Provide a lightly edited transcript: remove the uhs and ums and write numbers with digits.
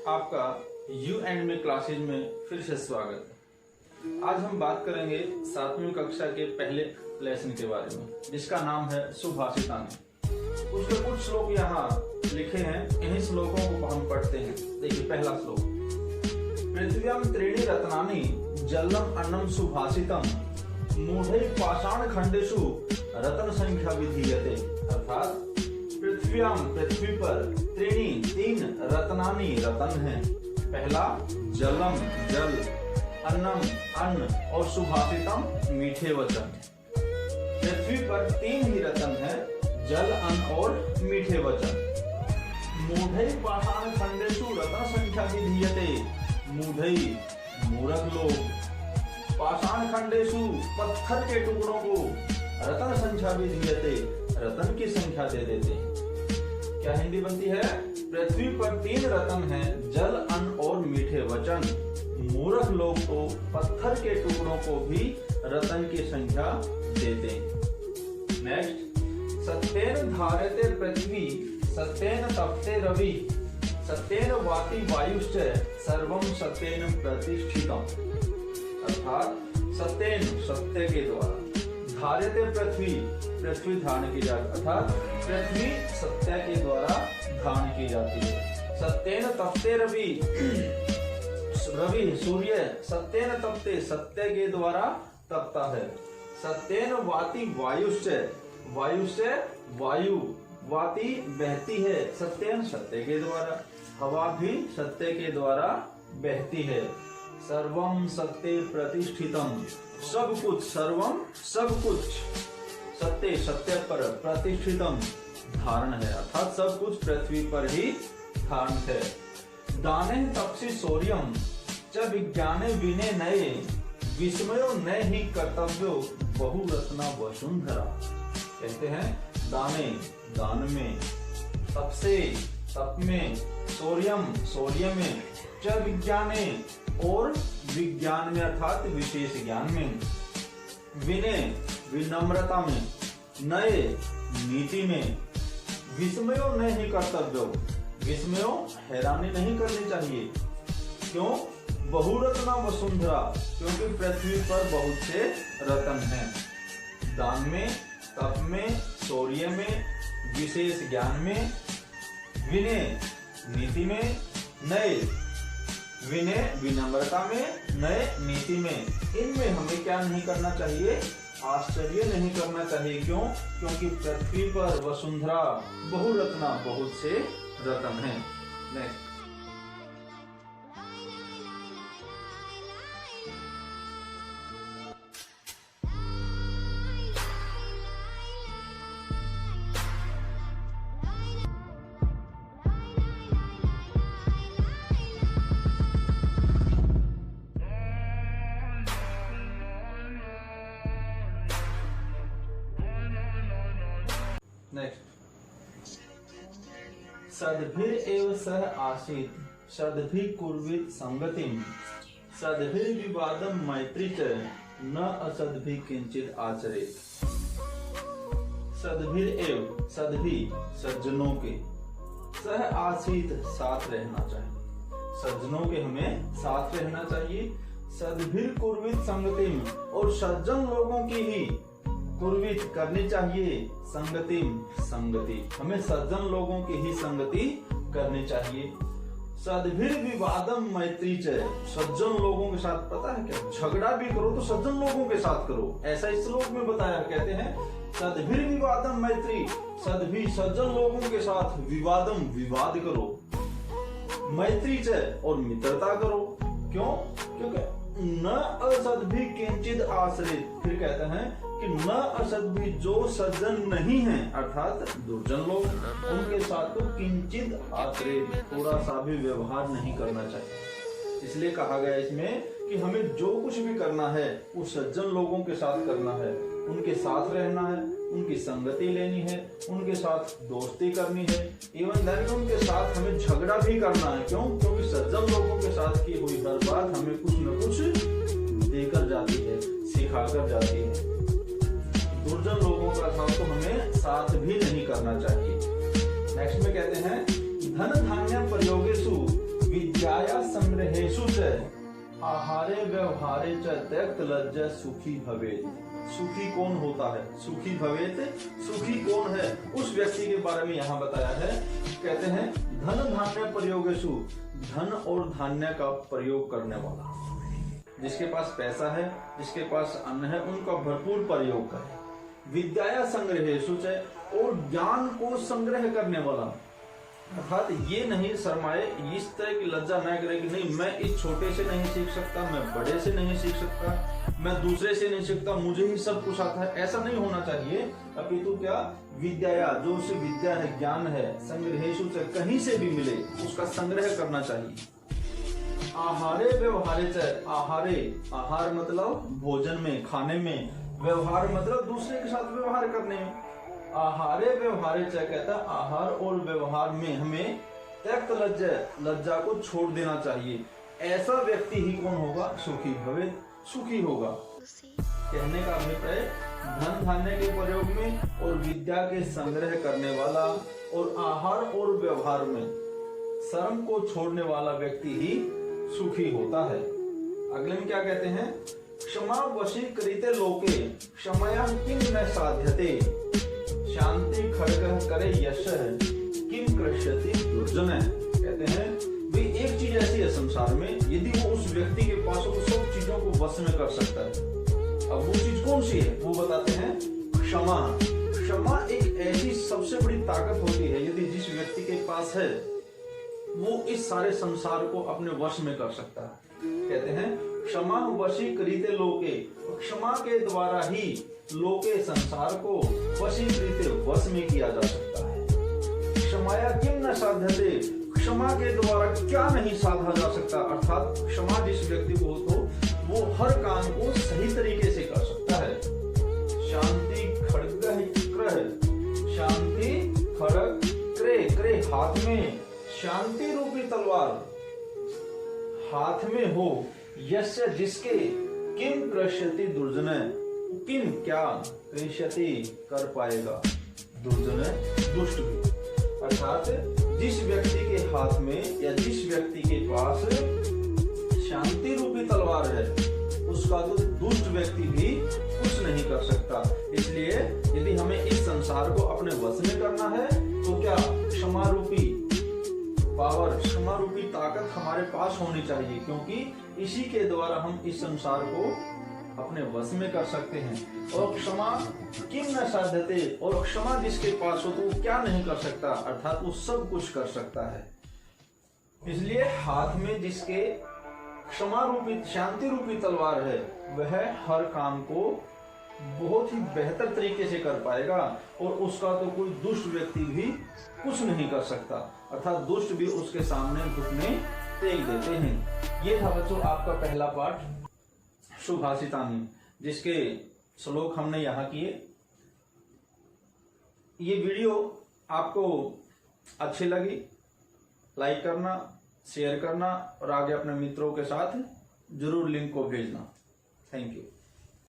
आपका you and me classes में फिर से स्वागत है। आज हम बात करेंगे 7वीं कक्षा के पहले लेसन के बारे में, जिसका नाम है सुभाषितानि। उसके कुछ श्लोक यहाँ लिखे हैं, इन्हीं श्लोकों को हम पढ़ते हैं। देखिए पहला श्लोक, पृथ्व्यां त्रीणि रत्नानि जलम अन्नम सुभाषितम मूढ़ै पाषाण खंडेषु रत्न संख्या विधीयते। अर्थात पृथ्वी पर तीन रत्नानि रत्न हैं। पहला जलम जल, अन्नम अन्न और सुभाषितम मीठे वचन। पृथ्वी पर 3 ही रत्न हैं, जल अन्न और मीठे वचन। मूढ़ै पाषाण खंडेषु रत्न संख्या विधीयते। मूढ़ै मूर्ख लोग, पाषाण खंडेषु पत्थर के टुकड़ों को रत्न संख्या विधीयते रत्न की संख्या दे देते हैं। क्या हिंदी बनती है? पृथ्वी पर 3 रत्न हैं, जल अन्न और मीठे वचन। मूर्ख लोग तो पत्थर के टुकड़ों को भी रत्न की संख्या देते हैं। नेक्स्ट, सत्येन धार्यते पृथ्वी सत्येन तपते रवि सत्येन वाति वायुश्च सर्वं सत्येन प्रतिष्ठितम्। अर्थात सत्येन सत्य के द्वारा, धार्यते पृथ्वी धारण की जाती, अर्थात पृथ्वी सत्य के द्वारा धारण की जाती है। सत्येन तपते रवि सूर्य सत्येन तपते सत्य के द्वारा तपता है। सत्येन वाति वायुश्च वायु वाति बहती है, सत्येन सत्य के द्वारा। हवा भी सत्य के द्वारा बहती है। सर्वम सत्य प्रतिष्ठितम, सब कुछ, सर्वम सब कुछ, सत्य पर, प्रतिष्ठितम धारण है, अर्थात सब कुछ पृथ्वी पर ही धारण है। दाने तपसी शौर्यम च विज्ञाने विने नये विस्मयो न ही कर्तव्यो बहुरत्ना वसुंधरा। कहते हैं दाने दान में, तपसे तप में, शौर्य में, च विज्ञाने और विज्ञान में अर्थात विशेष ज्ञान में, विनय विनम्रता में, नए नीति में, विस्मयो नहीं कर्तव्यो, विस्मयो हैरानी नहीं करनी चाहिए। क्यों? बहुरत्ना वसुंधरा, क्योंकि पृथ्वी पर बहुत से रत्न हैं। दान में, तप में, शौर्य में, विशेष ज्ञान में, विनय नीति में, नए विनय विनम्रता में, नए नीति में, इनमें हमें क्या नहीं करना चाहिए? आश्चर्य नहीं करना चाहिए। क्यों? क्योंकि पृथ्वी पर वसुंधरा बहुरत्ना, बहुत से रत्न हैं। नेक्स्ट, सद्भिरेव सह आसीत् सद्भिः कुर्वीत संगतिम् सद्भिर्विवादं मैत्री च न असद्भिः किंचित आचरेत्। सद्भिरेव, सद्भि सज्जनों के, सह आसीत् साथ रहना चाहिए, सज्जनों के हमें साथ रहना चाहिए। सद्भिर कुर्वीत संगतिम, और सज्जन लोगों की ही कुर्वित करनी चाहिए, संगति, हमें सज्जन लोगों की ही संगति करनी चाहिए। सद्भिर विवादम मैत्री च, सज्जन लोगों के साथ, पता है क्या, झगड़ा भी करो तो सज्जन लोगों के साथ करो, ऐसा इस श्लोक में बताया। कहते हैं सद्भिर विवादम मैत्री, सद्भि सज्जन लोगों के साथ, विवादम विवाद करो, मैत्री च और मित्रता करो। क्यों? क्योंकि न असद्भि किंचित आश्रित, फिर कहते हैं कि न असद्भि, जो सज्जन नहीं है अर्थात दुर्जन लोग, उनके साथ तो किंचित आश्रित, थोड़ा सा भी व्यवहार नहीं करना चाहिए। इसलिए कहा गया इसमें कि हमें जो कुछ भी करना है वो सज्जन लोगों के साथ करना है, उनके साथ रहना है, उनकी संगति लेनी है, उनके साथ दोस्ती करनी है, इवन देन उनके साथ हमें झगड़ा भी करना है। क्यों? क्योंकि सज्जन लोगों के साथ की हुई हर बात हमें कुछ न कुछ देकर जाती है, सिखाकर जाती है। दुर्जन लोगों का साथ तो हमें साथ भी नहीं करना चाहिए। नेक्स्ट में कहते हैं धन धान्य प्रयोगेषु विद्या आहारे व्यवहारे च त्यक्त लज्जा सुखी भवेत। सुखी कौन होता है? सुखी भवेत, सुखी कौन है? उस व्यक्ति के बारे में यहाँ बताया है। कहते हैं धन धान्य प्रयोगेषु, धन और धान्य का प्रयोग करने वाला। जिसके पास पैसा है, जिसके पास अन्न है, उनका भरपूर प्रयोग करे। विद्या संग्रहेषु च, और ज्ञान को संग्रह करने वाला। अर्थात ये नहीं शर्माए, इस तरह की लज्जा न करे कि नहीं मैं इस छोटे से नहीं सीख सकता, मैं बड़े से नहीं सीख सकता, मैं दूसरे से नहीं सीखता, मुझे ही सब कुछ आता है, ऐसा नहीं होना चाहिए। अपितु क्या विद्या, जो उसे विद्या है, ज्ञान है, संग्रहेषु च, कहीं से भी मिले उसका संग्रह करना चाहिए। आहारे व्यवहारे च, आहारे, आहार मतलब भोजन में, खाने में, व्यवहार मतलब दूसरे के साथ व्यवहार करने में। आहारे व्यवहारे च कहता आहार और व्यवहार में हमें त्यक्त लज्जा, लज्जा को छोड़ देना चाहिए। ऐसा व्यक्ति ही कौन होगा? सुखी भवे, सुखी होगा। कहने का अभिप्राय धन धान्य के प्रयोग में और विद्या के संग्रह करने वाला और आहार और व्यवहार में शर्म को छोड़ने वाला व्यक्ति ही सुखी होता है। अगले में क्या कहते हैं? क्षमा वशीकृते लोके क्षमया किम न साध्यते, शांति खड्ग करे यश किम कृष्यति दुर्जन। कहते हैं भाई एक चीज ऐसी है संसार में, यदि वो उस व्यक्ति के पास हो सब चीजों को वश में कर सकता है। अब वो चीज कौन सी है? वो बताते हैं क्षमा। क्षमा एक ऐसी सबसे बड़ी ताकत होती है, यदि जिस व्यक्ति के पास है वो इस सारे संसार को अपने वश में कर सकता है। कहते हैं क्षमा वशीकृते लोके, क्षमा के द्वारा ही लोके संसार को वशीकृते वश में किया जा सकता है। क्षमाया किम न साध्यते, क्षमा के द्वारा क्या नहीं साधा जा सकता। अर्थात क्षमा जिस व्यक्ति को हो तो वो हर काम को सही तरीके से कर सकता है। शांति खड्ग क्रह, शांति खड्ग क्रे, क्रे हाथ में, शांति रूपी तलवार हाथ में हो, यस्य जिसके किम कृष्यति दुर्जन, किम क्या कृष्यति कर पाएगा, दुर्जन दुष्ट भी। अर्थात जिस व्यक्ति के हाथ में या जिस व्यक्ति के पास शांति रूपी तलवार है उसका तो दुष्ट व्यक्ति भी कुछ नहीं कर सकता। इसलिए यदि हमें इस संसार को अपने वश में करना है तो क्या क्षमा रूपी पावर, क्षमा रूपी ताकत हमारे पास होनी चाहिए, क्योंकि इसी के द्वारा हम इस संसार को अपने वश में कर सकते हैं। और क्षमा किम न साध्यते, और क्षमा जिसके पास हो तो वो क्या नहीं कर सकता, अर्थात वो सब कुछ कर सकता है। इसलिए हाथ में जिसके क्षमा रूपी शांति रूपी तलवार है वह हर काम को बहुत ही बेहतर तरीके से कर पाएगा और उसका तो कोई दुष्ट व्यक्ति भी कुछ नहीं कर सकता। अर्थात दुष्ट भी उसके सामने घुटने टेक देते हैं। ये था बच्चों आपका पहला पाठ सुभाषितानि, जिसके श्लोक हमने यहाँ किए। ये वीडियो आपको अच्छी लगी, लाइक करना, शेयर करना और आगे अपने मित्रों के साथ जरूर लिंक को भेजना। Thank you.